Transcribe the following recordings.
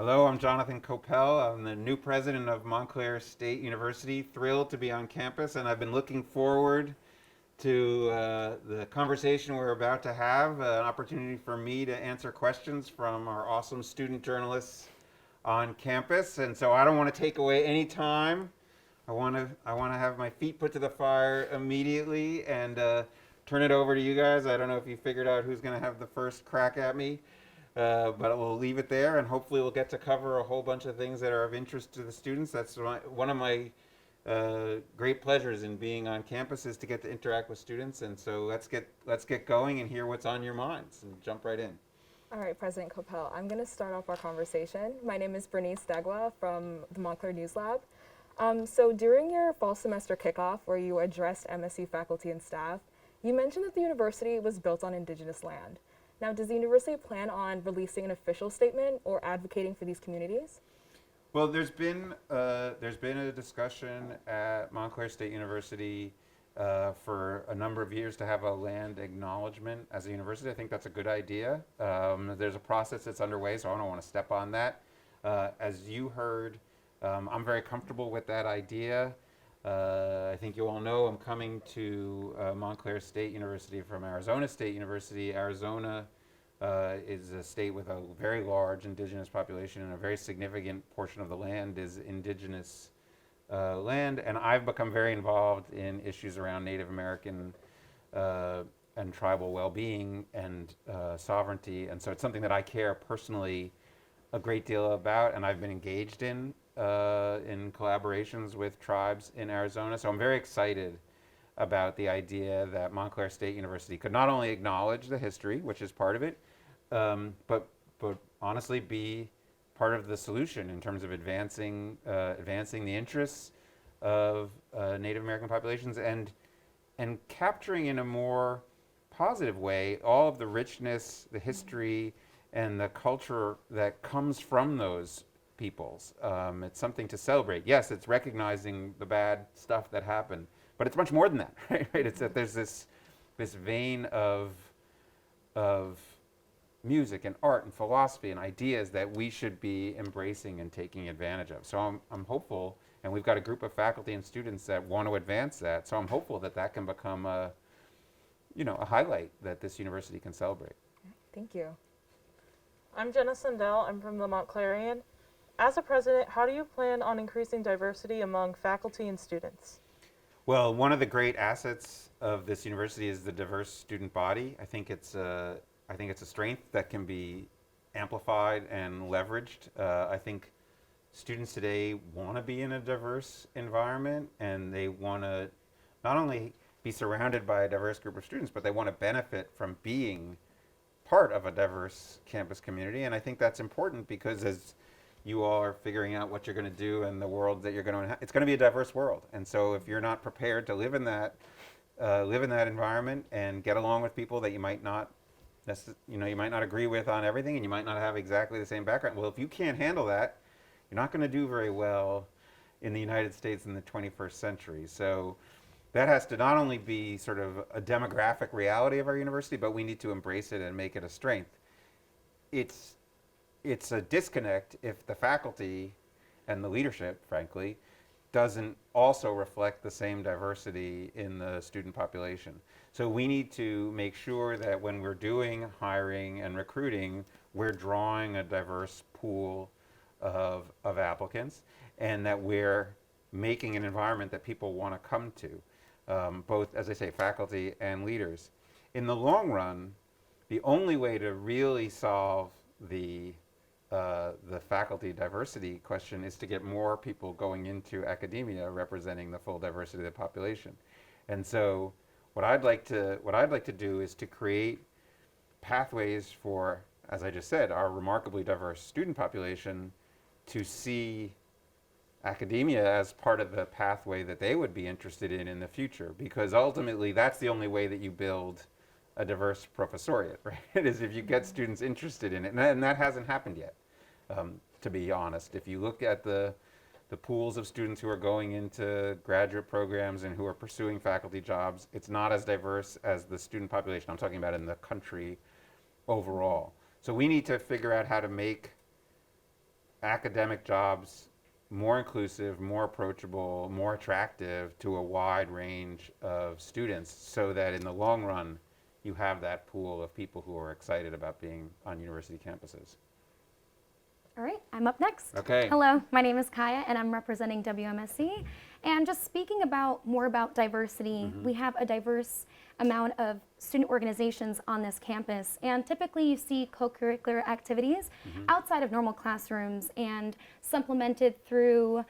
Hello, I'm Jonathan Koppell. I'm the new president of Montclair State University. Thrilled to be on campus, and I've been looking forward to the conversation we're about to have, an opportunity for me to answer questions from our awesome student journalists on campus. And so I don't want to take away any time. I want to have my feet put to the fire immediately and turn it over to you guys. I don't know if you figured out who's going to have the first crack at me. But we'll leave it there, and hopefully we'll get to cover a whole bunch of things that are of interest to the students. That's one of my great pleasures in being on campus is to get to interact with students. And so let's get going and hear what's on your minds and jump right in. All right, President Koppell, I'm going to start off our conversation. My name is Bernice Dagwa from the Montclair News Lab. So during your fall semester kickoff, where you addressed MSc faculty and staff, you mentioned that the university was built on Indigenous land. Now, does the university plan on releasing an official statement or advocating for these communities? Well, there's been a discussion at Montclair State University for a number of years to have a land acknowledgement as a university. I think that's a good idea. There's a process that's underway, so I don't want to step on that. As you heard, I'm very comfortable with that idea. I think you all know I'm coming to Montclair State University from Arizona State University. Arizona is a state with a very large indigenous population, and a very significant portion of the land is indigenous land. And I've become very involved in issues around Native American and tribal well-being and sovereignty. And so it's something that I care personally a great deal about, and I've been engaged in collaborations with tribes in Arizona. So I'm very excited about the idea that Montclair State University could not only acknowledge the history, which is part of it, but honestly be part of the solution in terms of advancing the interests of Native American populations and capturing in a more positive way all of the richness, the history, and the culture that comes from those peoples. It's something to celebrate. Yes, it's recognizing the bad stuff that happened, but it's much more than that, right? It's that there's this vein of music and art and philosophy and ideas that we should be embracing and taking advantage of. So I'm hopeful, and we've got a group of faculty and students that want to advance that. So I'm hopeful that that can become a highlight that this university can celebrate. Thank you. I'm Jenna Sundell. I'm from the Montclairian. As a president, how do you plan on increasing diversity among faculty and students? Well, one of the great assets of this university is the diverse student body. I think it's a strength that can be amplified and leveraged. I think students today want to be in a diverse environment, and they want to not only be surrounded by a diverse group of students, but they want to benefit from being part of a diverse campus community. And I think that's important because as you all are figuring out what you're going to do and the world that you're going to inhabit, it's going to be a diverse world. And so if you're not prepared to live in that environment and get along with people that you might not agree with on everything, and you might not have exactly the same background. Well, if you can't handle that, you're not going to do very well in the United States in the 21st century. So that has to not only be sort of a demographic reality of our university, but we need to embrace it and make it a strength. It's a disconnect if the faculty and the leadership, frankly, doesn't also reflect the same diversity in the student population. So we need to make sure that when we're doing hiring and recruiting, we're drawing a diverse pool of applicants, and that we're making an environment that people want to come to, both, as I say, faculty and leaders. In the long run, the only way to really solve the faculty diversity question is to get more people going into academia representing the full diversity of the population. And so what I'd like to do is to create pathways for, as I just said, our remarkably diverse student population to see academia as part of the pathway that they would be interested in the future, because ultimately that's the only way that you build a diverse professoriate, right? Is if you get students interested in it, and that hasn't happened yet. To be honest, if you look at the pools of students who are going into graduate programs and who are pursuing faculty jobs, it's not as diverse as the student population I'm talking about in the country overall. So we need to figure out how to make academic jobs more inclusive, more approachable, more attractive to a wide range of students, so that in the long run, you have that pool of people who are excited about being on university campuses. All right, I'm up next. Okay. Hello, my name is Kaya, and I'm representing WMSC. And just speaking more about diversity, we have a diverse amount of student organizations on this campus, and typically you see co-curricular activities outside of normal classrooms and supplemented through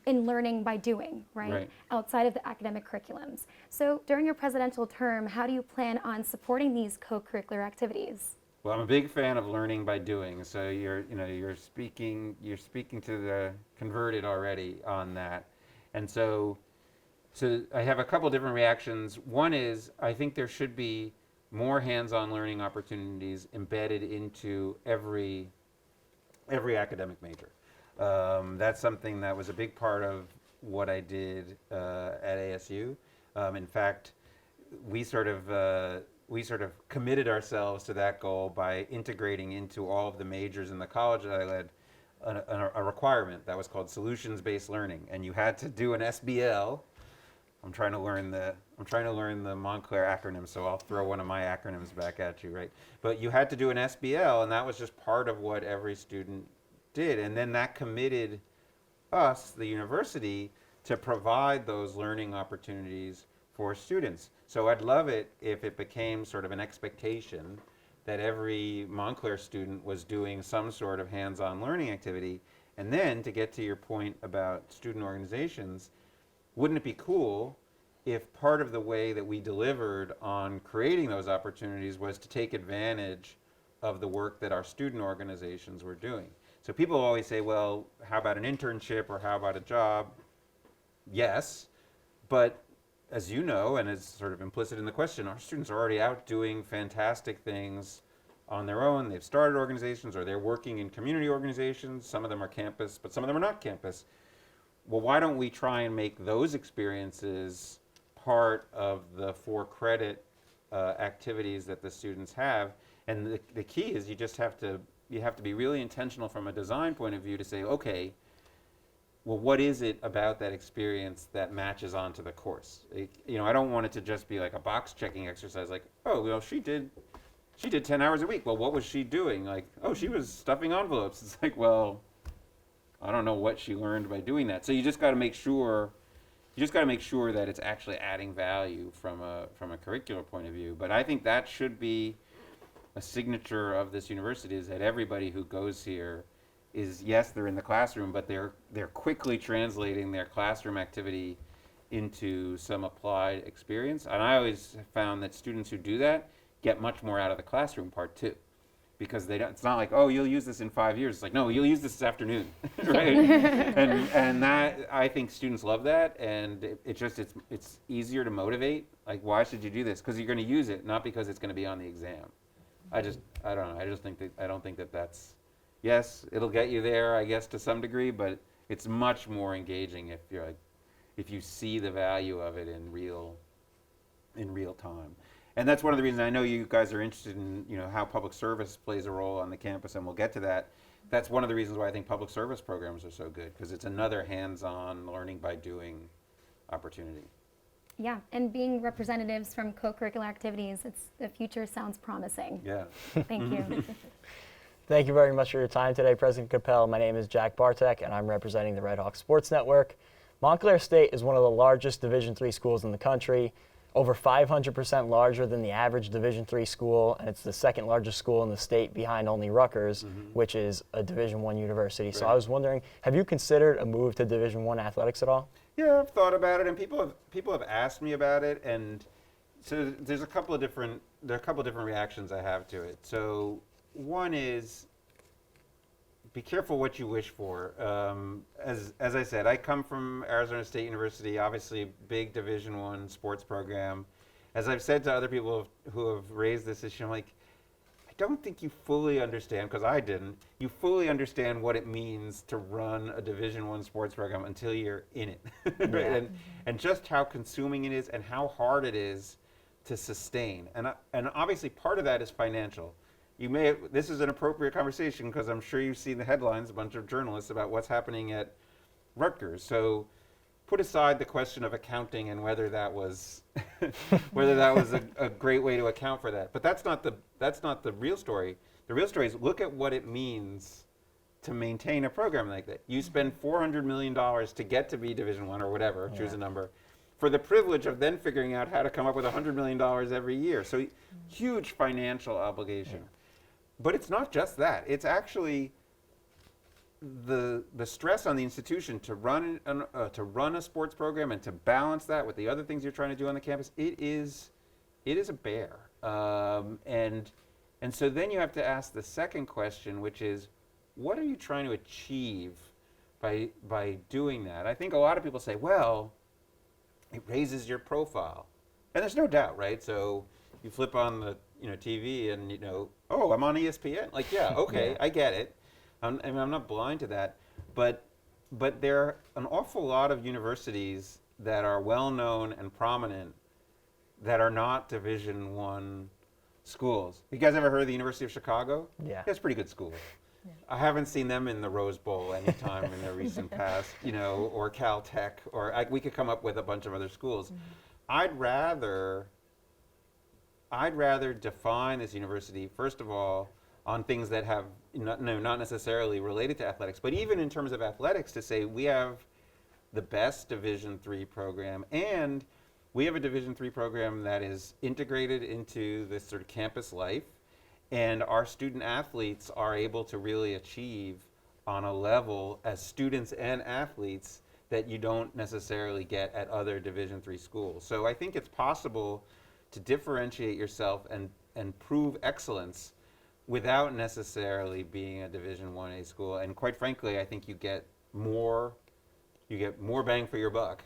in learning by doing, right? Outside of the academic curriculums. So during your presidential term, how do you plan on supporting these co-curricular activities? Well, I'm a big fan of learning by doing. So you're speaking to the converted already on that. And so I have a couple different reactions. One is, I think there should be more hands-on learning opportunities embedded into every academic major. That's something that was a big part of what I did at ASU. In fact, we sort of committed ourselves to that goal by integrating into all of the majors in the college that I led a requirement that was called solutions-based learning, and you had to do an SBL. I'm trying to learn the Montclair acronym, so I'll throw one of my acronyms back at you, right? But you had to do an SBL, and that was just part of what every student did, and then that committed us, the university, to provide those learning opportunities for students. So I'd love it if it became sort of an expectation that every Montclair student was doing some sort of hands-on learning activity. And then, to get to your point about student organizations, wouldn't it be cool if part of the way that we delivered on creating those opportunities was to take advantage of the work that our student organizations were doing? So people always say, well, how about an internship or how about a job? Yes, but as you know, and as sort of implicit in the question, our students are already out doing fantastic things on their own. They've started organizations, or they're working in community organizations. Some of them are campus, but some of them are not campus. Well, why don't we try and make those experiences part of the for-credit activities that the students have? And the key is you have to be really intentional from a design point of view to say, okay, well, what is it about that experience that matches onto the course? I don't want it to just be like a box checking exercise, like, oh, well, she did 10 hours a week. Well, what was she doing? Like, oh, she was stuffing envelopes. It's like, well, I don't know what she learned by doing that. So you just got to make sure that it's actually adding value from a curricular point of view. But I think that should be a signature of this university, is that everybody who goes here is, yes, they're in the classroom, but they're quickly translating their classroom activity into some applied experience. And I always found that students who do that get much more out of the classroom part too, because it's not like, oh, you'll use this in 5 years. It's like, no, you'll use this afternoon, right? and that, I think students love that, and it's easier to motivate. Like, why should you do this? Because you're going to use it, not because it's going to be on the exam. I don't know. I don't think that that's. Yes, it'll get you there, I guess, to some degree, but it's much more engaging if you see the value of it in real time. And that's one of the reasons I know you guys are interested in, how public service plays a role on the campus, and we'll get to that. That's one of the reasons why I think public service programs are so good, because it's another hands-on learning by doing opportunity. Yeah, and being representatives from co-curricular activities, the future sounds promising. Yeah. Thank you. Thank you very much for your time today, President Koppell. My name is Jack Bartek, and I'm representing the Red Hawk Sports Network. Montclair State is one of the largest Division III schools in the country, over 500% larger than the average Division III school, and it's the second largest school in the state behind only Rutgers, which is a Division I university. Right. So I was wondering, have you considered a move to Division I athletics at all? Yeah, I've thought about it, and people have asked me about it, and so there's a couple of different reactions I have to it. So one is, be careful what you wish for. As I said, I come from Arizona State University, obviously big Division I sports program. As I've said to other people who have raised this issue, I'm like, I don't think you fully understand, because I didn't, you fully understand what it means to run a Division I sports program until you're in it. Right? And just how consuming it is and how hard it is to sustain. And obviously part of that is financial. this is an appropriate conversation because I'm sure you've seen the headlines, a bunch of journalists about what's happening at Rutgers. So put aside the question of accounting and whether that was a great way to account for that. But that's not the real story. The real story is look at what it means to maintain a program like that. You spend $400 million to get to be Division I or whatever, choose a number, for the privilege of then figuring out how to come up with $100 million every year. So huge financial obligation. But it's not just that. It's actually the stress on the institution to run a sports program and to balance that with the other things you're trying to do on the campus. It is a bear. And so then you have to ask the second question, which is, what are you trying to achieve by doing that? I think a lot of people say, well, it raises your profile, and there's no doubt, right? So you flip on the TV and oh, I'm on ESPN. Like, yeah, okay, I get it. I'm not blind to that, but there are an awful lot of universities that are well known and prominent that are not Division I schools. You guys ever heard of the University of Chicago? Yeah. It's a pretty good school. I haven't seen them in the Rose Bowl anytime in the recent past, or Caltech, or we could come up with a bunch of other schools. I'd rather define this university, first of all, on things that have not necessarily related to athletics, but even in terms of athletics, to say we have the best Division III program, and we have a Division III program that is integrated into this sort of campus life, and our student athletes are able to really achieve on a level as students and athletes that you don't necessarily get at other Division III schools. So I think it's possible to differentiate yourself and prove excellence without necessarily being a Division IA school. And quite frankly, I think you get more bang for your buck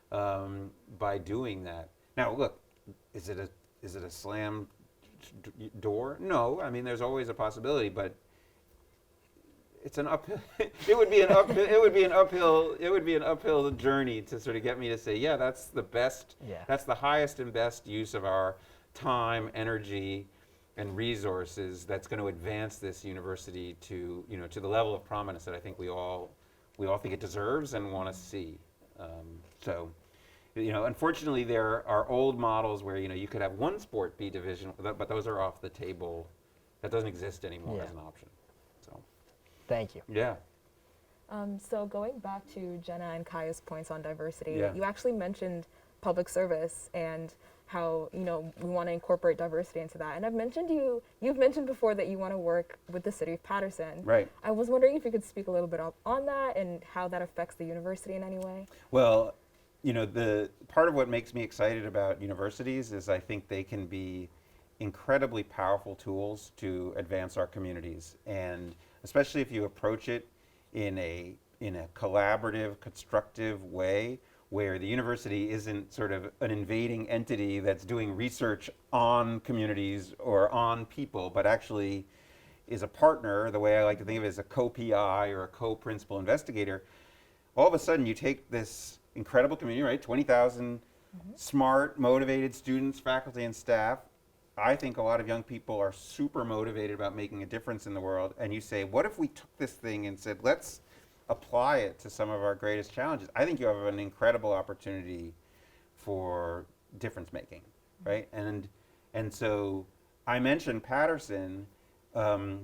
by doing that. Now, look, is it a slam door? No, I mean there's always a possibility, but it's an uphill. It would be an uphill journey to sort of get me to say, yeah, that's the best. Yeah. That's the highest and best use of our time, energy, and resources. That's going to advance this university to the level of prominence that I think we all think it deserves and want to see. Unfortunately, there are old models where you could have one sport be division, but those are off the table. That doesn't exist anymore as an option. So, Thank you. yeah. So going back to Jenna and Kaya's points on diversity, Yeah. you actually mentioned public service and how we want to incorporate diversity into that. And you've mentioned before that you want to work with the city of Paterson. Right. I was wondering if you could speak a little bit on that and how that affects the university in any way. Well, the part of what makes me excited about universities is I think they can be incredibly powerful tools to advance our communities, and especially if you approach it in a collaborative, constructive way, where the university isn't sort of an invading entity that's doing research on communities or on people, but actually is a partner. The way I like to think of it as a co-PI or a co-principal investigator. All of a sudden, you take this incredible community, right? 20,000 smart, motivated students, faculty, and staff. I think a lot of young people are super motivated about making a difference in the world. And you say, what if we took this thing and said, let's apply it to some of our greatest challenges? I think you have an incredible opportunity for difference making, right? And so I mentioned Paterson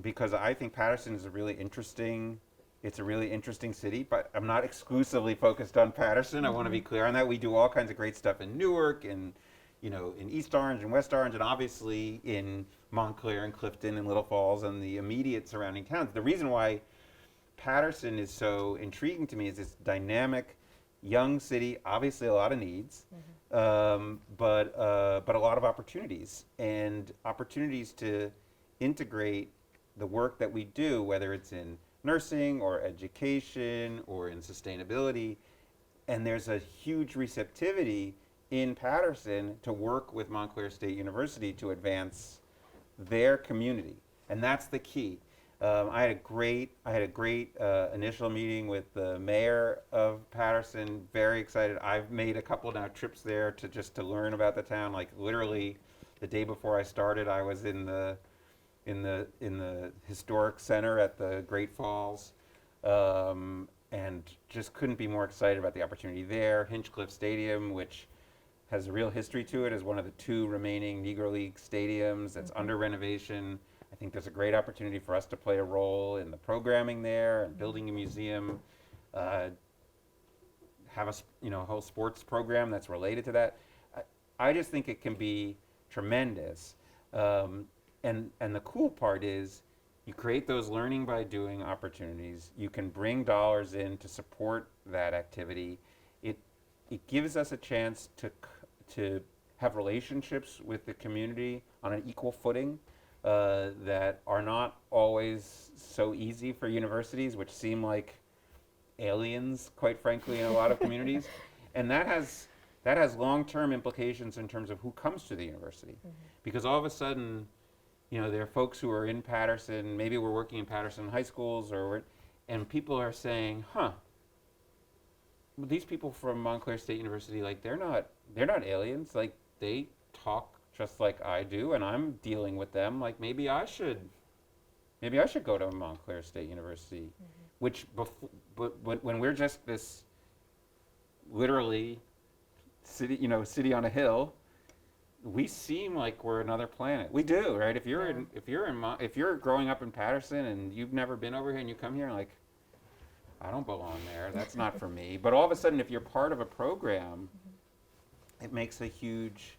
because I think Paterson is a really interesting city, but I'm not exclusively focused on Paterson. I want to be clear on that. We do all kinds of great stuff in Newark and in East Orange and West Orange, and obviously in Montclair and Clifton and Little Falls and the immediate surrounding towns. The reason why Paterson is so intriguing to me is this dynamic, young city, obviously a lot of needs, but a lot of opportunities, and opportunities to integrate the work that we do, whether it's in nursing or education or in sustainability. And there's a huge receptivity in Paterson to work with Montclair State University to advance their community, and that's the key. I had a great initial meeting with the mayor of Paterson. Very excited. I've made a couple now trips there to learn about the town. Like literally, the day before I started, I was in the in the historic center at the Great Falls, and just couldn't be more excited about the opportunity there. Hinchcliffe Stadium, which has a real history to it, as one of the 2 remaining Negro League stadiums that's under renovation. I think there's a great opportunity for us to play a role in the programming there and building a museum, have a whole sports program that's related to that. I just think it can be tremendous. And the cool part is you create those learning by doing opportunities. You can bring dollars in to support that activity. It gives us a chance to have relationships with the community on an equal footing that are not always so easy for universities, which seem like aliens, quite frankly, in a lot of communities. And that has long-term implications in terms of who comes to the university. Because all of a sudden, there are folks who are in Patterson, maybe we're working in Patterson high schools, and people are saying, these people from Montclair State University, like they're not aliens, like they talk just like I do, and I'm dealing with them, like maybe I should go to Montclair State University, which when we're just this literally city on a hill, we seem like we're another planet. We do, right? If you're growing up in Patterson and you've never been over here and you come here, like, I don't belong there. That's not for me. But all of a sudden, if you're part of a program, it makes a huge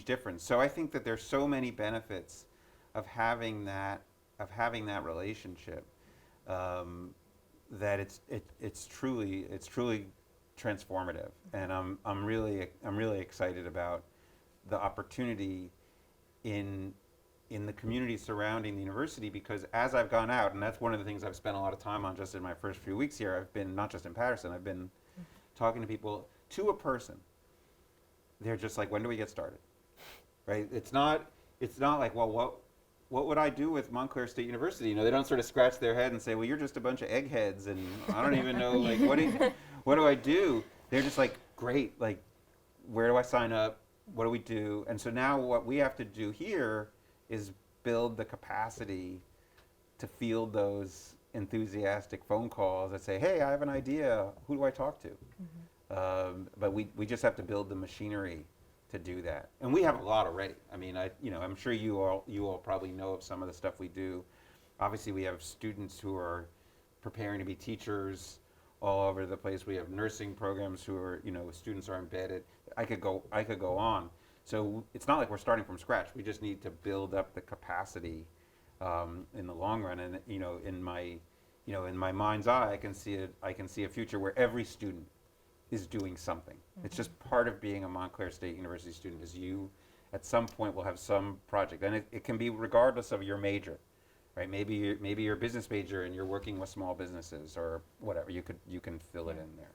difference. So I think that there's so many benefits of having that relationship, that it's truly transformative. And I'm really excited about the opportunity in the community surrounding the university, because as I've gone out, and that's one of the things I've spent a lot of time on just in my first few weeks here, I've been not just in Patterson, I've been talking to people, to a person. They're just like, when do we get started? Right? It's not like, well, what would I do with Montclair State University? They don't sort of scratch their head and say, well, you're just a bunch of eggheads and I don't even know, like, what do I do? They're just like, great, like, where do I sign up? What do we do? And so now what we have to do here is build the capacity to field those enthusiastic phone calls that say, hey, I have an idea, who do I talk to? But we just have to build the machinery to do that. And we have a lot already. I mean, I'm sure you all probably know of some of the stuff we do. Obviously, we have students who are preparing to be teachers all over the place. We have nursing programs who are, students are embedded. I could go on. So it's not like we're starting from scratch. We just need to build up the capacity in the long run. And in my mind's eye, I can see a future where every student is doing something. It's just part of being a Montclair State University student, is you at some point will have some project, and it can be regardless of your major, right? Maybe you're a business major and you're working with small businesses or whatever. You can fill it in there.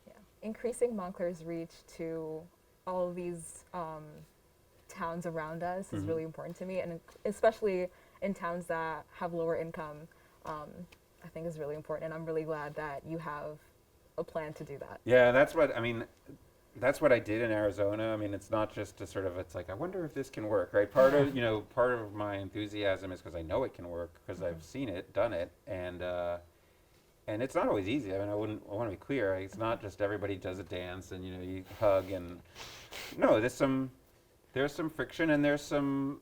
Yeah. Increasing Montclair's reach to all of these towns around us is really important to me, and especially in towns that have lower income, I think is really important, and I'm really glad that you have a plan to do that. Yeah, that's what I did in Arizona. I mean, it's not just to sort of, it's like, I wonder if this can work, right? Part of my enthusiasm is because I know it can work, because I've seen it, done it, and it's not always easy. I mean, I want to be clear. It's not just everybody does a dance and you hug and no. There's some friction and there's some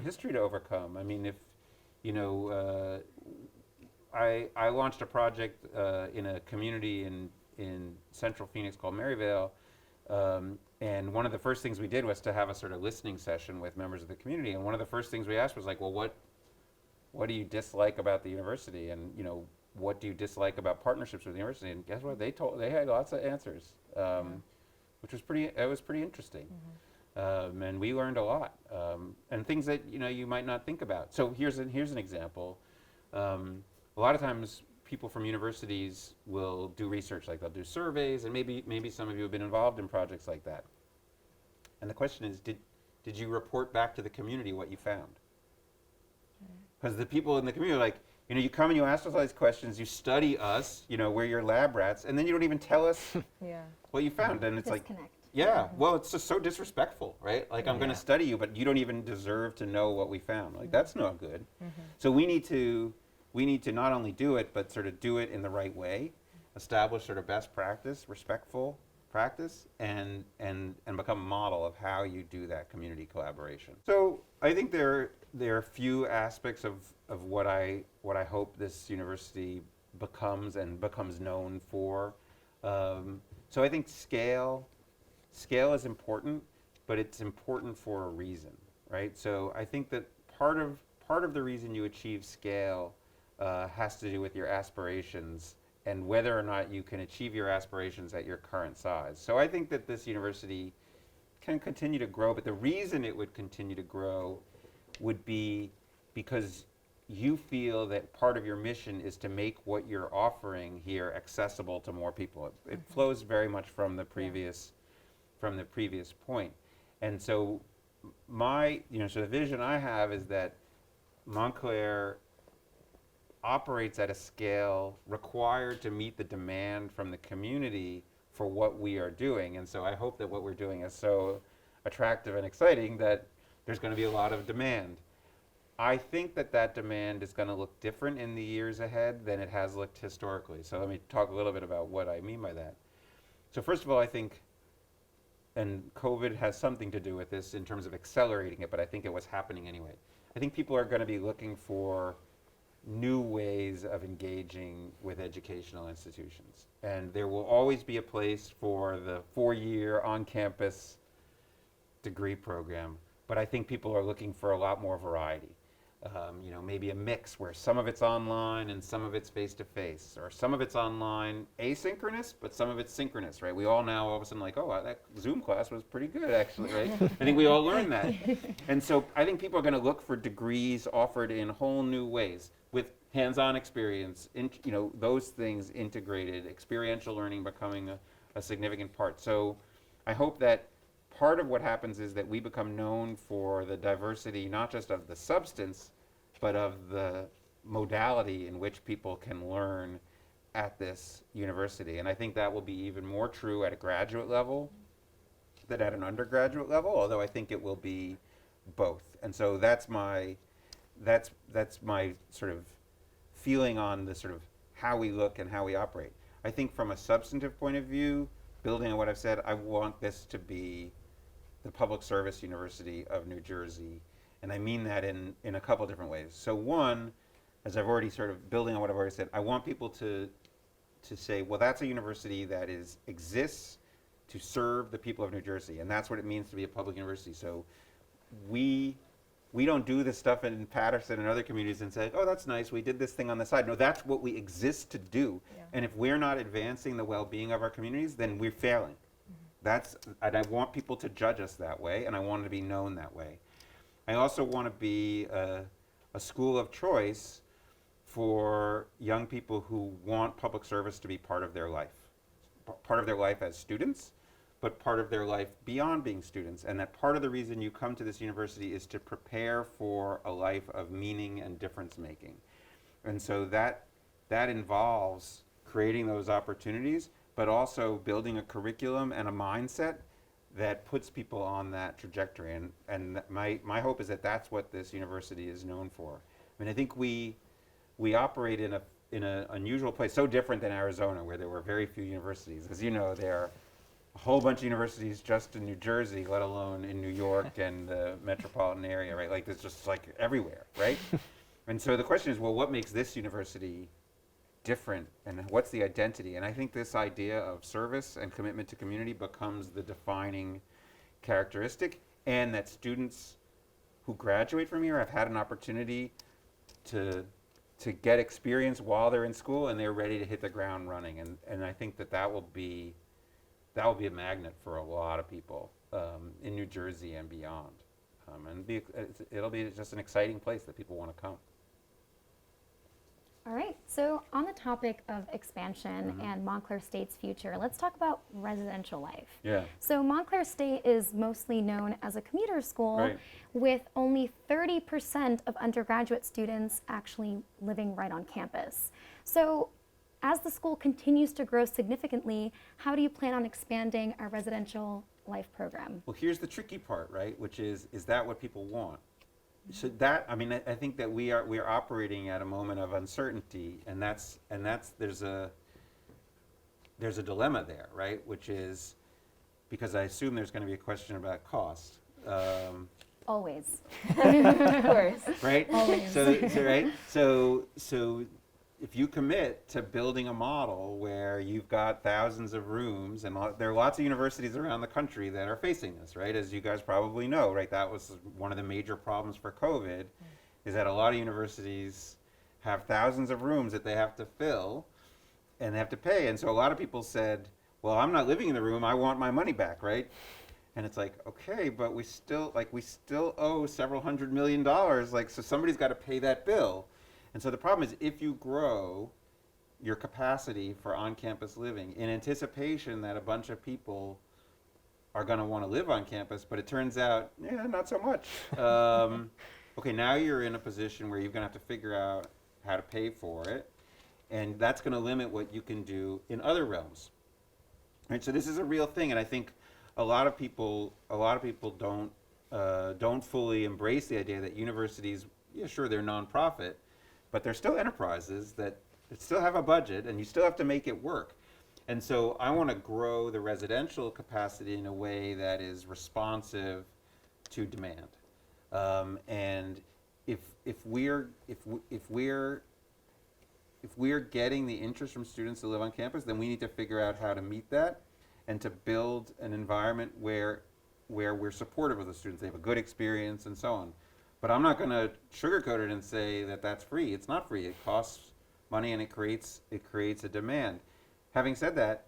history to overcome. I mean, if I launched a project in a community in Central Phoenix called Maryvale, and one of the first things we did was to have a sort of listening session with members of the community. And one of the first things we asked was like, well, what do you dislike about the university, and what do you dislike about partnerships with the university? And guess what? They had lots of answers, which was pretty interesting. And we learned a lot, and things that you might not think about. So here's an example. A lot of times people from universities will do research, like they'll do surveys, and maybe some of you have been involved in projects like that. And the question is, did you report back to the community what you found? Because the people in the community are like, you come and you ask us all these questions, you study us, we're your lab rats, and then you don't even tell us what you found. And it's Disconnect. Yeah, well, it's just so disrespectful, right? Like, I'm going Yeah. to study you, but you don't even deserve to know what we found. Like, that's not good. So we need to not only do it, but sort of do it in the right way, establish sort of best practice, respectful practice, and become a model of how you do that community collaboration. So I think there are a few aspects of what I hope this university becomes known for. So I think scale is important, but it's important for a reason, right? So I think that part of the reason you achieve scale has to do with your aspirations and whether or not you can achieve your aspirations at your current size. So I think that this university can continue to grow, but the reason it would continue to grow would be because you feel that part of your mission is to make what you're offering here accessible to more people. It flows very much from the previous point. And so so the vision I have is that Montclair operates at a scale required to meet the demand from the community for what we are doing. And so I hope that what we're doing is so attractive and exciting that there's going to be a lot of demand. I think that demand is going to look different in the years ahead than it has looked historically. So let me talk a little bit about what I mean by that. So first of all, I think, and COVID has something to do with this in terms of accelerating it, but I think it was happening anyway. I think people are going to be looking for new ways of engaging with educational institutions. And there will always be a place for the 4-year on-campus degree program, but I think people are looking for a lot more variety. Maybe a mix where some of it's online and some of it's face-to-face, or some of it's online asynchronous, but some of it's synchronous, right? We all now all of a sudden like, oh, wow, that Zoom class was pretty good actually, right? I think we all learned that. And so I think people are going to look for degrees offered in whole new ways with hands-on experience, those things integrated, experiential learning becoming a significant part. So I hope that part of what happens is that we become known for the diversity, not just of the substance, but of the modality in which people can learn at this university. And I think that will be even more true at a graduate level than at an undergraduate level, although I think it will be both. And so that's my sort of feeling on the sort of how we look and how we operate. I think from a substantive point of view, building on what I've said, I want this to be the Public Service University of New Jersey. And I mean that in a couple different ways. So one, as I've already sort of building on what I've already said, I want people to say, well, that's a university that exists to serve the people of New Jersey. And that's what it means to be a public university. So we don't do this stuff in Patterson and other communities and say, oh, that's nice, we did this thing on the side. No, that's what we exist to do. Yeah. And if we're not advancing the well-being of our communities, then we're failing. And I want people to judge us that way, and I want to be known that way. I also want to be a school of choice for young people who want public service to be part of their life as students, but part of their life beyond being students. And that part of the reason you come to this university is to prepare for a life of meaning and difference making. And so that involves creating those opportunities, but also building a curriculum and a mindset that puts people on that trajectory. And my hope is that that's what this university is known for. I mean, I think we operate in an unusual place, so different than Arizona, where there were very few universities. As you know, there are a whole bunch of universities just in New Jersey, let alone in New York and the metropolitan area, right? Like, there's just like everywhere, right? And so the question is, well, what makes this university different, and what's the identity? And I think this idea of service and commitment to community becomes the defining characteristic, and that students who graduate from here have had an opportunity to get experience while they're in school, and they're ready to hit the ground running. And I think that will be a magnet for a lot of people in New Jersey and beyond. It'll be just an exciting place that people want to come. All right, so on the topic of expansion and Montclair State's future, let's talk about residential life. Yeah. So Montclair State is mostly known as a commuter school, Right. with only 30% of undergraduate students actually living right on campus. So as the school continues to grow significantly, how do you plan on expanding our residential life program. Well, here's the tricky part, right? Which is that what people want? So that, I mean, I think that we are operating at a moment of uncertainty, and that's there's a dilemma there, right? Which is, because I assume there's going to be a question about cost. Always. Of course. Right? Always. So if you commit to building a model where you've got thousands of rooms, and there are lots of universities around the country that are facing this, right? As you guys probably know, right? That was one of the major problems for COVID, is that a lot of universities have thousands of rooms that they have to fill and they have to pay. And so a lot of people said, well, I'm not living in the room, I want my money back, right? And it's like, okay, but we still owe several $100 million, like, so somebody's got to pay that bill. And so the problem is, if you grow your capacity for on-campus living in anticipation that a bunch of people are going to want to live on campus, but it turns out, yeah, not so much. Okay, now you're in a position where you're going to have to figure out how to pay for it, and that's going to limit what you can do in other realms. Right? So this is a real thing, and I think a lot of people don't fully embrace the idea that universities, yeah, sure, they're nonprofit, but they're still enterprises that still have a budget, and you still have to make it work. And so I want to grow the residential capacity in a way that is responsive to demand. And if we're getting the interest from students to live on campus, then we need to figure out how to meet that and to build an environment where we're supportive of the students. They have a good experience and so on. But I'm not going to sugarcoat it and say that that's free. It's not free. It costs money, and it creates a demand. Having said that,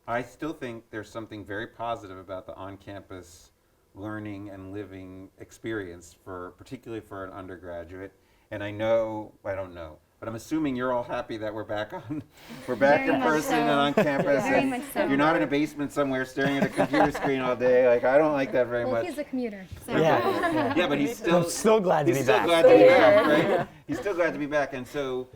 I still think there's something very positive about the on-campus learning and living experience, particularly for an undergraduate. And I don't know, but I'm assuming you're all happy that we're back in Very much person so. and on campus. Very and much so. You're not in a basement somewhere staring at a computer screen all day. Like, I don't like that very Well, much. he's a commuter. So. Yeah. Yeah, but he's I'm still glad to he's be still back. glad to be back, right? He's still glad to be back, and so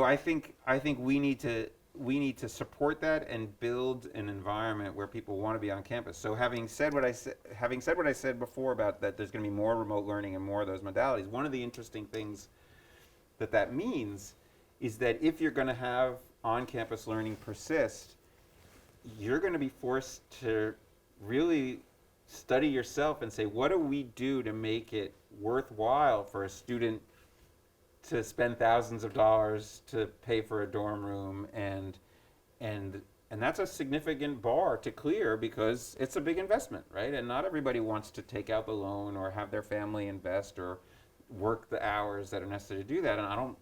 I think we need to support that and build an environment where people want to be on campus. So having said what I said before about that, there's going to be more remote learning and more of those modalities. One of the interesting things that means is that if you're going to have on-campus learning persist, you're going to be forced to really study yourself and say, what do we do to make it worthwhile for a student to spend thousands of dollars to pay for a dorm room, and that's a significant bar to clear because it's a big investment, right? And not everybody wants to take out the loan or have their family invest or work the hours that are necessary to do that. And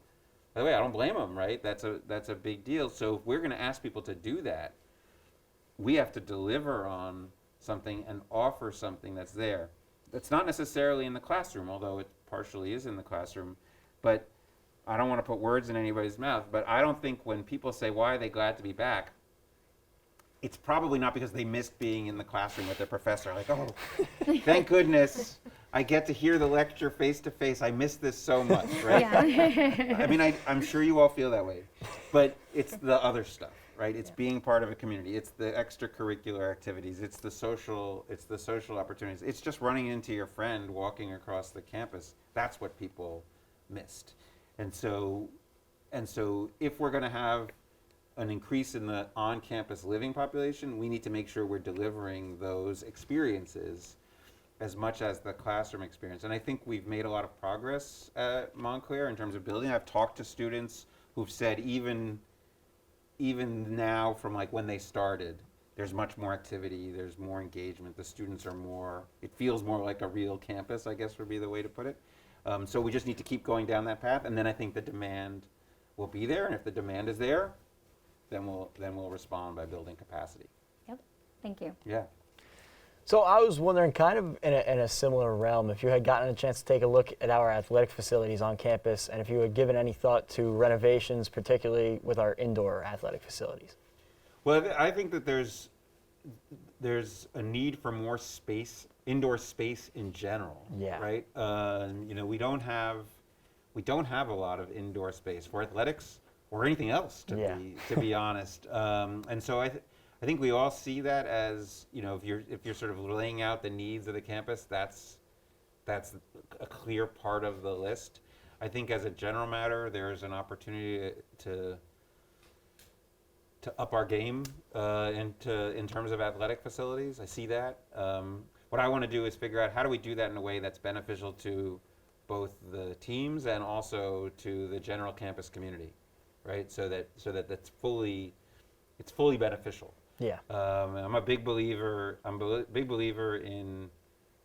by the way, I don't blame them, right? That's a big deal. So if we're going to ask people to do that, we have to deliver on something and offer something that's there. That's not necessarily in the classroom, although it partially is in the classroom. But I don't want to put words in anybody's mouth, but I don't think when people say, why are they glad to be back, it's probably not because they missed being in the classroom with their professor. Like, oh, thank goodness I get to hear the lecture face to face. I miss this so much, right? Yeah. I mean, I'm sure you all feel that way. But it's the other stuff, right? It's being part of a community. It's the extracurricular activities. It's the social opportunities. It's just running into your friend walking across the campus. That's what people missed. And so if we're going to have an increase in the on-campus living population, we need to make sure we're delivering those experiences as much as the classroom experience. And I think we've made a lot of progress at Montclair in terms of building. I've talked to students who've said even now from like when they started, there's much more activity, there's more engagement, the students are more, it feels more like a real campus, I guess would be the way to put it. So we just need to keep going down that path, and then I think the demand will be there, and if the demand is there, then we'll respond by building capacity. Yep. Thank you. Yeah. So I was wondering, kind of in a similar realm, if you had gotten a chance to take a look at our athletic facilities on campus, and if you had given any thought to renovations, particularly with our indoor athletic facilities. Well, I think that there's a need for more space, indoor space in general. Yeah. Right. We don't have a lot of indoor space for athletics or anything else, to be honest. And so I think we all see that as, if you're sort of laying out the needs of the campus, that's a clear part of the list. I think as a general matter, there's an opportunity to up our game in terms of athletic facilities. I see that. What I want to do is figure out how do we do that in a way that's beneficial to both the teams and also to the general campus community, right? So that it's fully beneficial. Yeah. I'm a big believer. Big believer in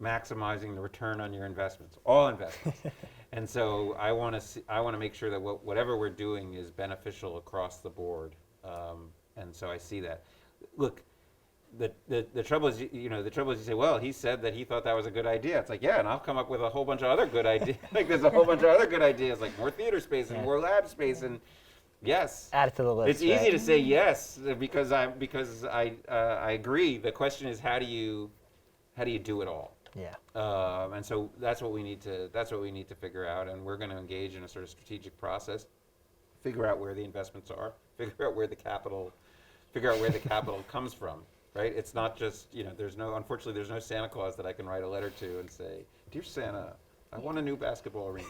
maximizing the return on your investments, all investments. And so I want to make sure that whatever we're doing is beneficial across the board. And so I see that. Look, the trouble is, you say, well, he said that he thought that was a good idea. It's like, yeah, and I'll come up with a whole bunch of other good ideas. Like there's a whole bunch of other good ideas, like more theater space and more lab space, and yes, Add it to the list. it's easy to say yes because I agree. The question is how do you do it all? Yeah. And so that's what we need to figure out, and we're going to engage in a sort of strategic process, figure out where the investments are, figure out where the capital comes from. Right? It's not just, unfortunately, there's no Santa Claus that I can write a letter to and say, "Dear Santa, I want a new basketball arena."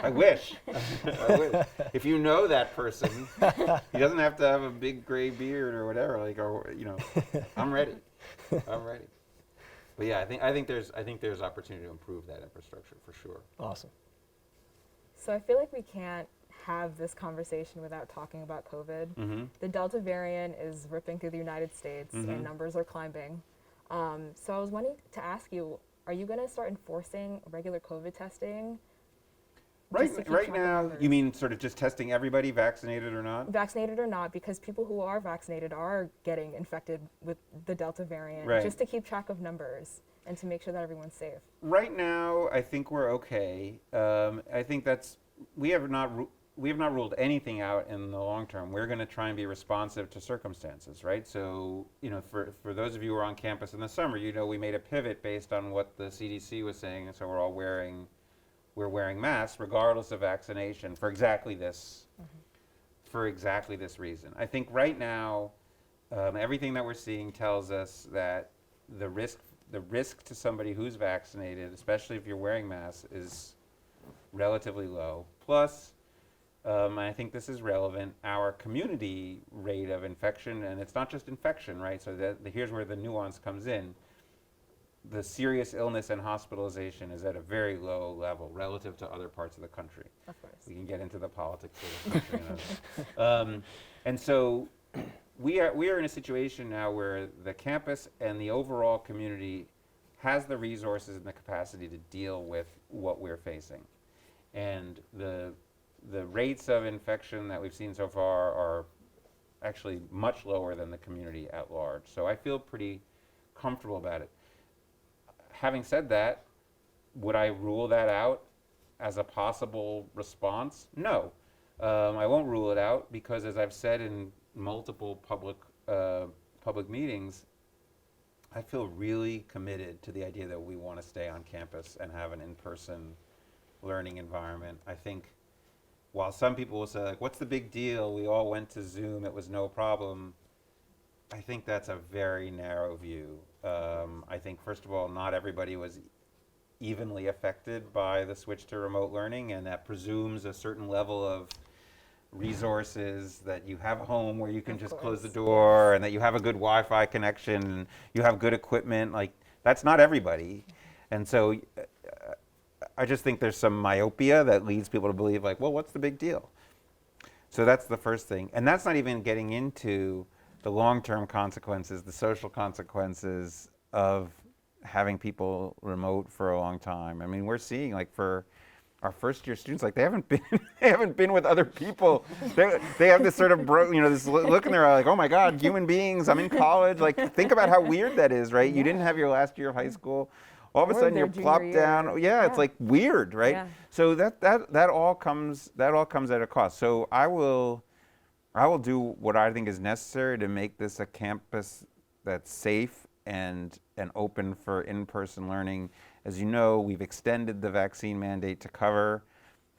I wish. I wish. If you know that person, he doesn't have to have a big gray beard or whatever. I'm ready. I'm ready. But yeah, I think there's opportunity to improve that infrastructure for sure. Awesome. So I feel like we can't have this conversation without talking about COVID. Mm-hmm. The Delta variant is ripping through the United States and numbers are climbing. So I was wanting to ask you, are you going to start enforcing regular COVID testing? Right Just to keep track of now, numbers? you mean sort of just testing everybody, vaccinated or not? Vaccinated or not, because people who are vaccinated are getting infected with the Delta variant, Right. just to keep track of numbers and to make sure that everyone's safe. Right now, I think we're okay. I think we have not ruled anything out in the long term. We're going to try and be responsive to circumstances, right? So, for those of you who are on campus in the summer, we made a pivot based on what the CDC was saying, and so we're all wearing masks regardless of vaccination for exactly this reason. I think right now, everything that we're seeing tells us that the risk to somebody who's vaccinated, especially if you're wearing masks, is relatively low. Plus, I think this is relevant, our community rate of infection, and it's not just infection, right? So here's where the nuance comes in. The serious illness and hospitalization is at a very low level relative to other parts of the country. Of course. We can get into the politics of the country. And so we are in a situation now where the campus and the overall community has the resources and the capacity to deal with what we're facing. And the rates of infection that we've seen so far are actually much lower than the community at large. So I feel pretty comfortable about it. Having said that, would I rule that out as a possible response? No. I won't rule it out because, as I've said in multiple public meetings, I feel really committed to the idea that we want to stay on campus and have an in-person learning environment. I think while some people will say, like, what's the big deal? We all went to Zoom, it was no problem. I think that's a very narrow view. I think, first of all, not everybody was evenly affected by the switch to remote learning, and that presumes a certain level of resources, that you have a home where you can just close the door, and that you have a good Wi-Fi connection, and you have good equipment. Like, that's not everybody. And so I just think there's some myopia that leads people to believe, like, well, what's the big deal? So that's the first thing. And that's not even getting into the long-term consequences, the social consequences of having people remote for a long time. I mean, we're seeing, like, for our first-year students, like, they haven't been with other people. They have this sort of this look in their eye, like, oh my God, human beings, I'm in college. Like, think about how weird that is, right? You didn't have your last year of high school. All of a sudden you're plopped down. Yeah, it's like weird, right? Yeah. So that all comes at a cost. So I will do what I think is necessary to make this a campus that's safe and open for in-person learning. As you know, we've extended the vaccine mandate to cover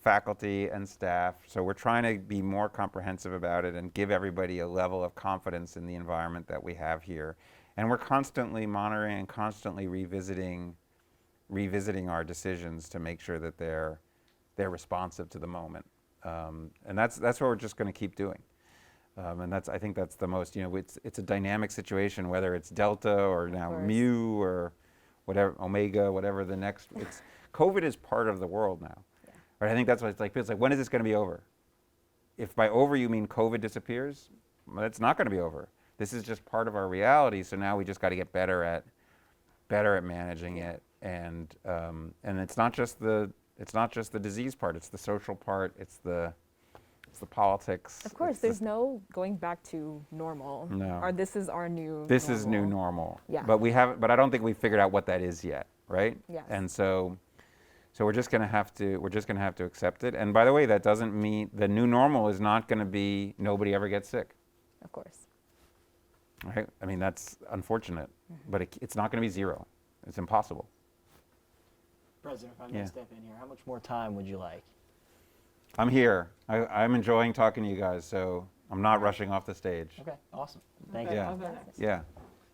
faculty and staff. So we're trying to be more comprehensive about it and give everybody a level of confidence in the environment that we have here. And we're constantly monitoring and constantly revisiting our decisions to make sure that they're responsive to the moment. And that's what we're just going to keep doing. And I think that's the most, it's a dynamic situation, whether it's Delta or now Mu or whatever, Omega, whatever the next, COVID is part of the world now. Yeah. Right? I think that's what it's like. It's like, when is this going to be over? If by over you mean COVID disappears, well, it's not going to be over. This is just part of our reality. So now we just got to get better at managing it. And it's not just the disease part. It's the social part. It's the politics. Of course, there's no going back to normal. No. Or this is our new normal. This is new normal. Yeah. But I don't think we've figured out what that is yet, right? Yes. And so we're just going to have to accept it. And by the way, that doesn't mean the new normal is not going to be nobody ever gets sick. Of course. Right? I mean, that's unfortunate, but it's not going to be zero. It's impossible. President, if I may step in here, how much more time would you like? I'm here. I'm enjoying talking to you guys, so I'm not rushing off the stage. Okay, awesome. Thank Okay, you. Yeah. I'll go next. Yeah.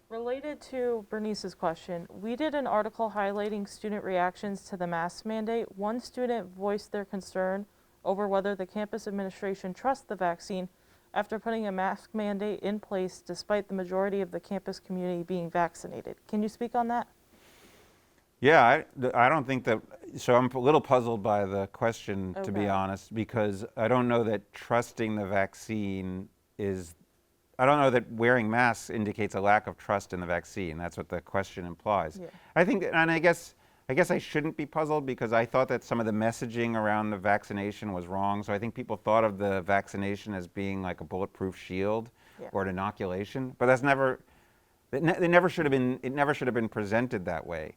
Related to Bernice's question, we did an article highlighting student reactions to the mask mandate. One student voiced their concern over whether the campus administration trusts the vaccine after putting a mask mandate in place despite the majority of the campus community being vaccinated. Can you speak on that? Yeah, I don't think that, so I'm a little puzzled by the question, to be Okay. honest, because I don't know that trusting the vaccine I don't know that wearing masks indicates a lack of trust in the vaccine. That's what the question implies. Yeah. I think, and I guess I shouldn't be puzzled because I thought that some of the messaging around the vaccination was wrong. So I think people thought of the vaccination as being like a bulletproof shield or an inoculation, but it never should have been presented that way.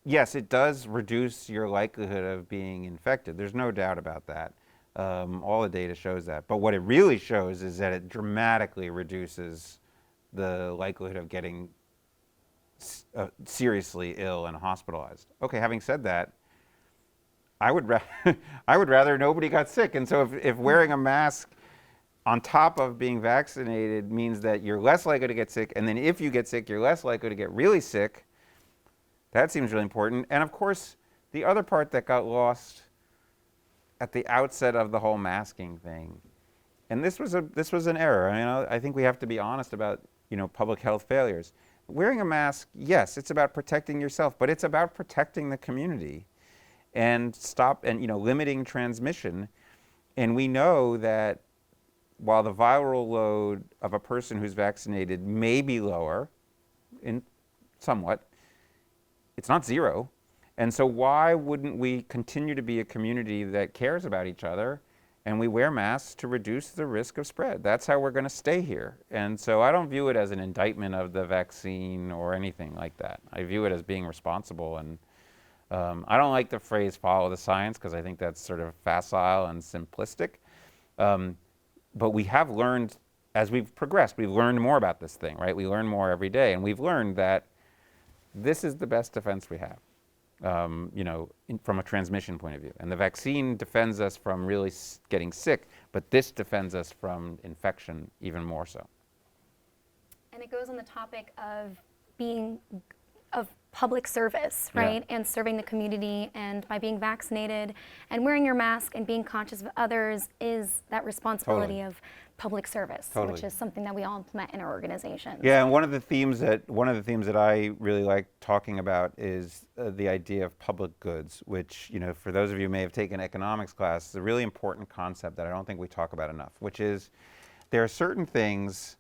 Yes, it does reduce your likelihood of being infected. There's no doubt about that. All the data shows that. But what it really shows is that it dramatically reduces the likelihood of getting seriously ill and hospitalized. Okay, having said that, I would rather nobody got sick. And so if wearing a mask on top of being vaccinated means that you're less likely to get sick, and then if you get sick, you're less likely to get really sick, that seems really important. And of course, the other part that got lost at the outset of the whole masking thing, and this was an error. I mean, I think we have to be honest about public health failures. Wearing a mask, yes, it's about protecting yourself, but it's about protecting the community and limiting transmission. And we know that while the viral load of a person who's vaccinated may be lower, in somewhat, it's not zero. And so why wouldn't we continue to be a community that cares about each other and we wear masks to reduce the risk of spread? That's how we're going to stay here. And so I don't view it as an indictment of the vaccine or anything like that. I view it as being responsible. And I don't like the phrase follow the science because I think that's sort of facile and simplistic. But we have learned, as we've progressed, we've learned more about this thing, right? We learn more every day. And we've learned that this is the best defense we have. From a transmission point of view. And the vaccine defends us from really getting sick, but this defends us from infection even more so. And it goes on the topic of public service, right? And serving the community, and by being vaccinated and wearing your mask and being conscious of others is that responsibility of public service, which is something that we all implement in our organizations. Yeah, and one of the themes that I really like talking about is the idea of public goods, which, for those of you who may have taken economics class, is a really important concept that I don't think we talk about enough, which is there are certain things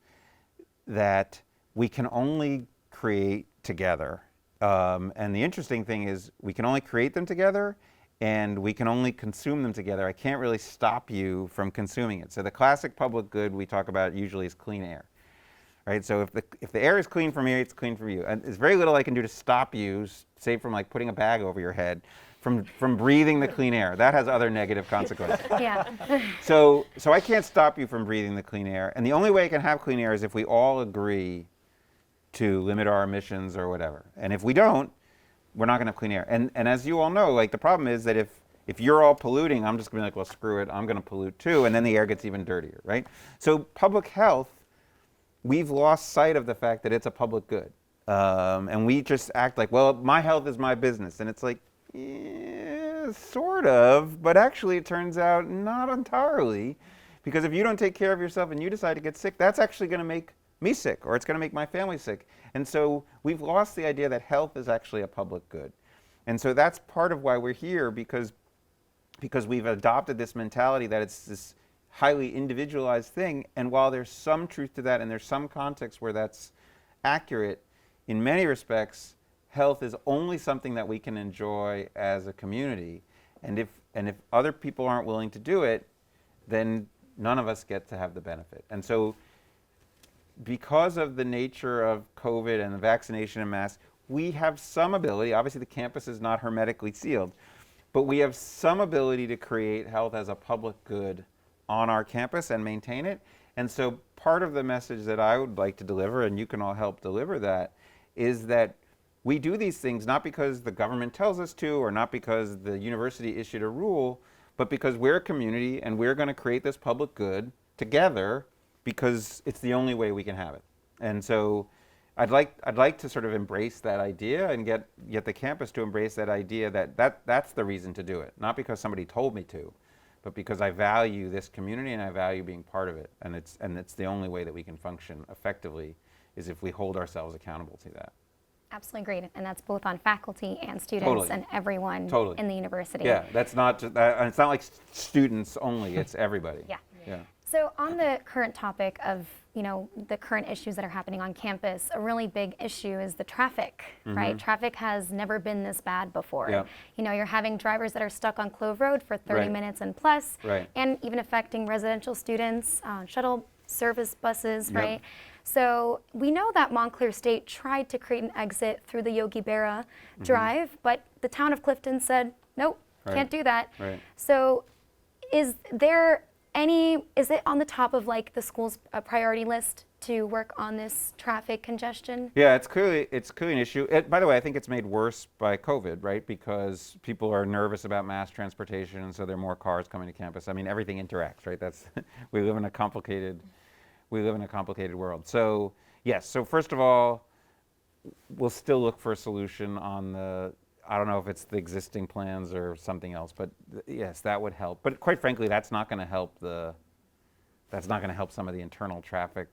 that we can only create together. And the interesting thing is we can only create them together and we can only consume them together. I can't really stop you from consuming it. So the classic public good we talk about usually is clean air, right? So if the air is clean for me, it's clean for you. And there's very little I can do to stop you, save from like putting a bag over your head, from breathing the clean air. That has other negative consequences. Yeah. So I can't stop you from breathing the clean air. And the only way I can have clean air is if we all agree to limit our emissions or whatever. And if we don't, we're not going to have clean air. And as you all know, like the problem is that if you're all polluting, I'm just going to be like, well, screw it, I'm going to pollute too, and then the air gets even dirtier, right? So public health, we've lost sight of the fact that it's a public good. And we just act like, well, my health is my business. And it's like, yeah, sort of, but actually it turns out not entirely. Because if you don't take care of yourself and you decide to get sick, that's actually going to make me sick, or it's going to make my family sick. And so we've lost the idea that health is actually a public good. And so that's part of why we're here, because we've adopted this mentality that it's this highly individualized thing. And while there's some truth to that and there's some context where that's accurate, in many respects, health is only something that we can enjoy as a community. And if other people aren't willing to do it, then none of us get to have the benefit. And so because of the nature of COVID and the vaccination and masks, we have some ability, obviously the campus is not hermetically sealed, but we have some ability to create health as a public good on our campus and maintain it. And so part of the message that I would like to deliver, and you can all help deliver that, is that we do these things not because the government tells us to, or not because the university issued a rule, but because we're a community and we're going to create this public good together because it's the only way we can have it. And so I'd like to sort of embrace that idea and get the campus to embrace that idea that's the reason to do it. Not because somebody told me to, but because I value this community and I value being part of it. And it's the only way that we can function effectively is if we hold ourselves accountable to that. Absolutely great, and that's both on faculty and students Totally. and everyone Totally. in the university. Yeah, that's not just, it's not like students only, it's everybody. Yeah. Yeah. So on the current topic of, the current issues that are happening on campus, a really big issue is the traffic, right? Traffic has never been this bad before. Yeah. You're having drivers that are stuck on Clove Road for 30 Right. minutes and plus, Right. and even affecting residential students, shuttle service buses, Yep. right? So we know that Montclair State tried to create an exit through the Yogi Berra Drive, but the town of Clifton said, nope, Right. can't do that. Right. So is it on the top of like the school's priority list to work on this traffic congestion? Yeah, it's clearly an issue. By the way, I think it's made worse by COVID, right? Because people are nervous about mass transportation, and so there are more cars coming to campus. I mean, everything interacts, right? We live in a complicated world. So yes. So first of all, we'll still look for a solution on the. I don't know if it's the existing plans or something else, but yes, that would help. But quite frankly, that's not going to help some of the internal traffic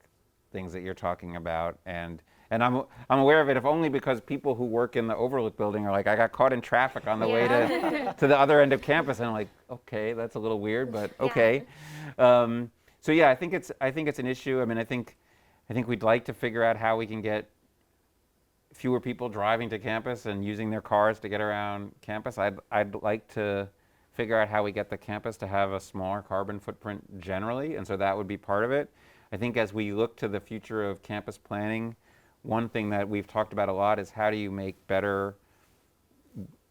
things that you're talking about. And I'm aware of it, if only because people who work in the Overlook building are like, I got caught in traffic on the way to the other end of campus, and I'm like, okay, that's a little weird, but okay. So yeah, I think it's an issue. I mean, I think we'd like to figure out how we can get fewer people driving to campus and using their cars to get around campus. I'd like to figure out how we get the campus to have a smaller carbon footprint generally, and so that would be part of it. I think as we look to the future of campus planning, one thing that we've talked about a lot is how do you make better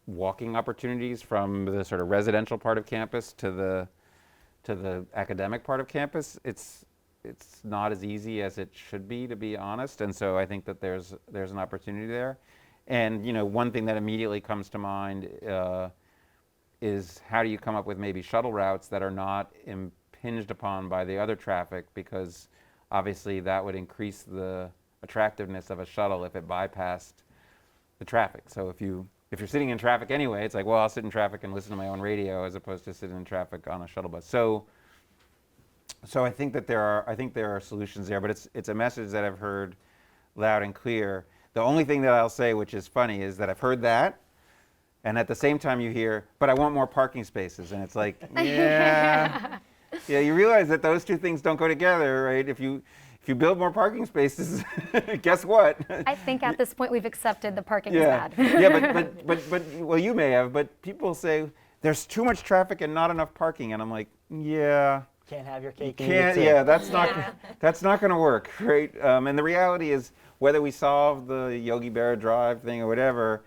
walking opportunities from the sort of residential part of campus to the academic part of campus. It's not as easy as it should be, to be honest, and so I think that there's an opportunity there. And one thing that immediately comes to mind is how do you come up with maybe shuttle routes that are not impinged upon by the other traffic, because obviously that would increase the attractiveness of a shuttle if it bypassed the traffic. So if you're sitting in traffic anyway, it's like, well, I'll sit in traffic and listen to my own radio as opposed to sitting in traffic on a shuttle bus. So I think that there are solutions there, but it's a message that I've heard loud and clear. The only thing that I'll say, which is funny, is that I've heard that, and at the same time you hear, but I want more parking spaces, and it's like, yeah, you realize that those two things don't go together, right? If you build more parking spaces, guess what? I think at this point we've accepted the parking is bad. Yeah, but well, you may have, but people say there's too much traffic and not enough parking, and I'm like, yeah. Can't have your cake and Can't, eat it too. yeah, that's not going to work, right? And the reality is, whether we solve the Yogi Berra Drive thing or whatever,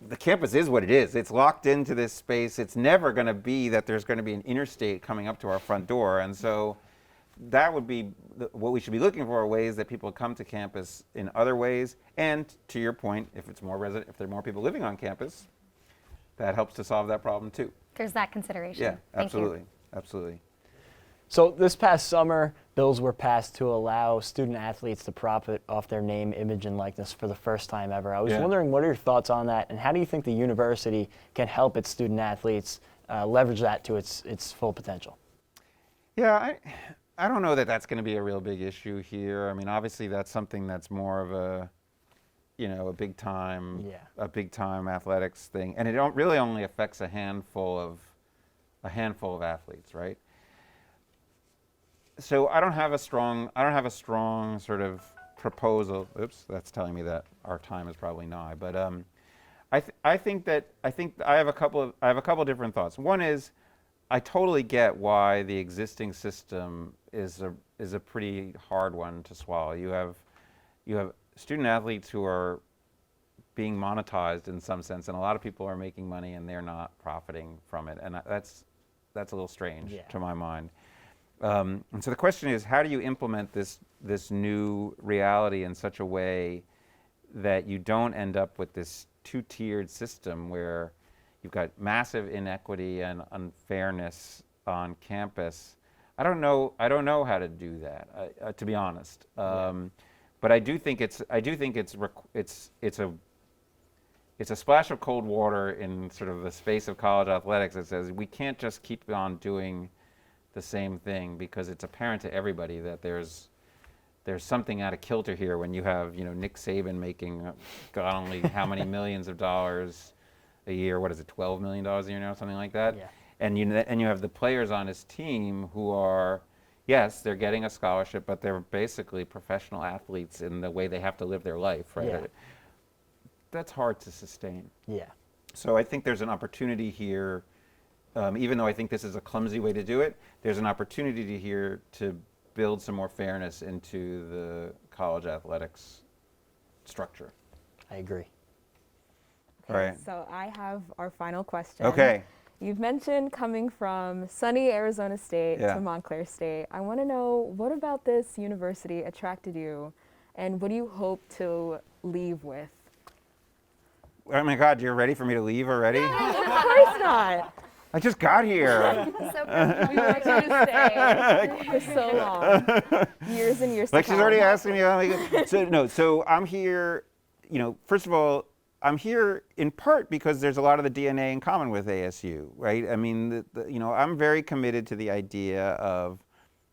the campus is what it is. It's locked into this space. It's never going to be that there's going to be an interstate coming up to our front door, and so that would be what we should be looking for: ways that people come to campus in other ways. And to your point, if there are more people living on campus, that helps to solve that problem too. There's that consideration. Yeah, Thank you. absolutely, absolutely. So this past summer, bills were passed to allow student athletes to profit off their name, image, and likeness for the first time ever. I was Yeah. wondering, what are your thoughts on that, and how do you think the university can help its student athletes leverage that to its full potential? Yeah, I don't know that that's going to be a real big issue here. I mean, obviously that's something that's more of a, a big time, athletics thing, and it really only affects a handful of athletes, right? So I don't have a strong sort of proposal. Oops, that's telling me that our time is probably nigh. But I think I have a couple different thoughts. One is, I totally get why the existing system is a pretty hard one to swallow. You have student athletes who are being monetized in some sense, and a lot of people are making money and they're not profiting from it, and that's a little strange to my mind. And so the question is, how do you implement this new reality in such a way that you don't end up with this two-tiered system where you've got massive inequity and unfairness on campus? I don't know how to do that, to be honest. But I do think it's a splash of cold water in sort of the space of college athletics that says we can't just keep on doing the same thing, because it's apparent to everybody that there's something out of kilter here when you have Nick Saban making God only how many millions of dollars a year. What is it, $12 million a year now, something like that? Yeah. And you have the players on his team who are, yes, they're getting a scholarship, but they're basically professional athletes in the way they have to live their life, right? Yeah. That's hard to sustain. Yeah. So I think there's an opportunity here, even though I think this is a clumsy way to do it, there's an opportunity here to build some more fairness into the college athletics structure. I agree. All right. So I have our final question. Okay. You've mentioned coming from sunny Arizona State Yeah. to Montclair State. I want to know, what about this university attracted you, and what do you hope to leave with? Oh my God, you're ready for me to leave already? Of course not. I just got here. So We want you to stay for so long. Years and years Like to she's come. already asking me. Oh my God. So I'm here, first of all, I'm here in part because there's a lot of the DNA in common with ASU, right? I mean, I'm very committed to the idea of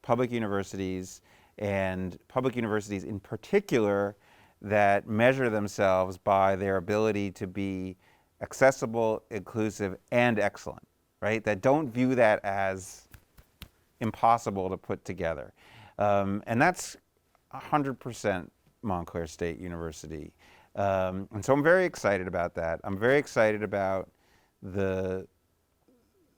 public universities, and public universities in particular that measure themselves by their ability to be accessible, inclusive, and excellent, right? That don't view that as impossible to put together. And that's 100% Montclair State University. And so I'm very excited about that. I'm very excited about the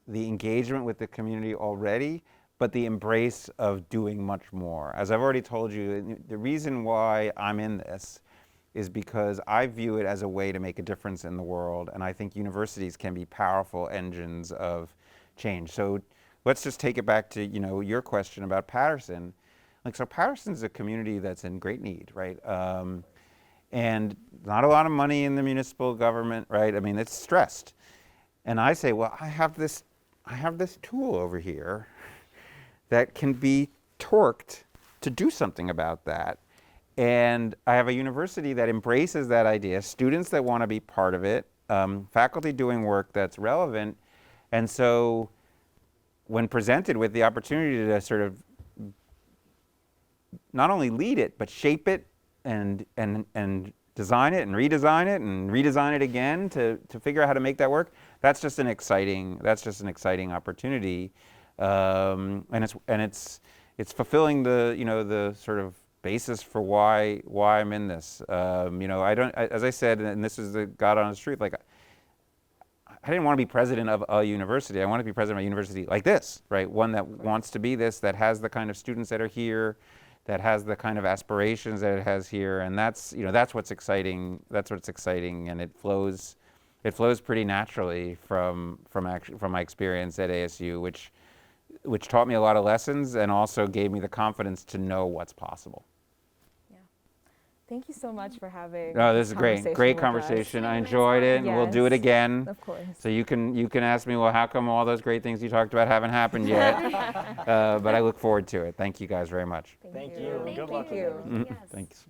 engagement with the community already, but the embrace of doing much more. As I've already told you, the reason why I'm in this is because I view it as a way to make a difference in the world, and I think universities can be powerful engines of change. So let's just take it back to your question about Patterson. So Patterson's a community that's in great need, right? And not a lot of money in the municipal government, right? I mean, it's stressed. And I say, well, I have this tool over here that can be torqued to do something about that. And I have a university that embraces that idea, students that want to be part of it, faculty doing work that's relevant. And so when presented with the opportunity to sort of not only lead it, but shape it and design it and redesign it again to figure out how to make that work, that's just an exciting opportunity. And it's fulfilling the sort of basis for why I'm in this. As I said, and this is the God honest truth, like I didn't want to be president of a university. I want to be president of a university like this, right? One that wants to be this, that has the kind of students that are here, that has the kind of aspirations that it has here, and that's what's exciting. That's what's exciting, and it flows pretty naturally from my experience at ASU, which taught me a lot of lessons and also gave me the confidence to know what's possible. Thank you so much for having. No, this is great. Great with us. conversation. I enjoyed it, and we'll do it Yes. again. Of course. So you can ask me, well, how come all those great things you talked about haven't happened yet? But I look forward to it. Thank you guys very much. Thank you. Thank Good luck with you. everything. Yes. Thanks.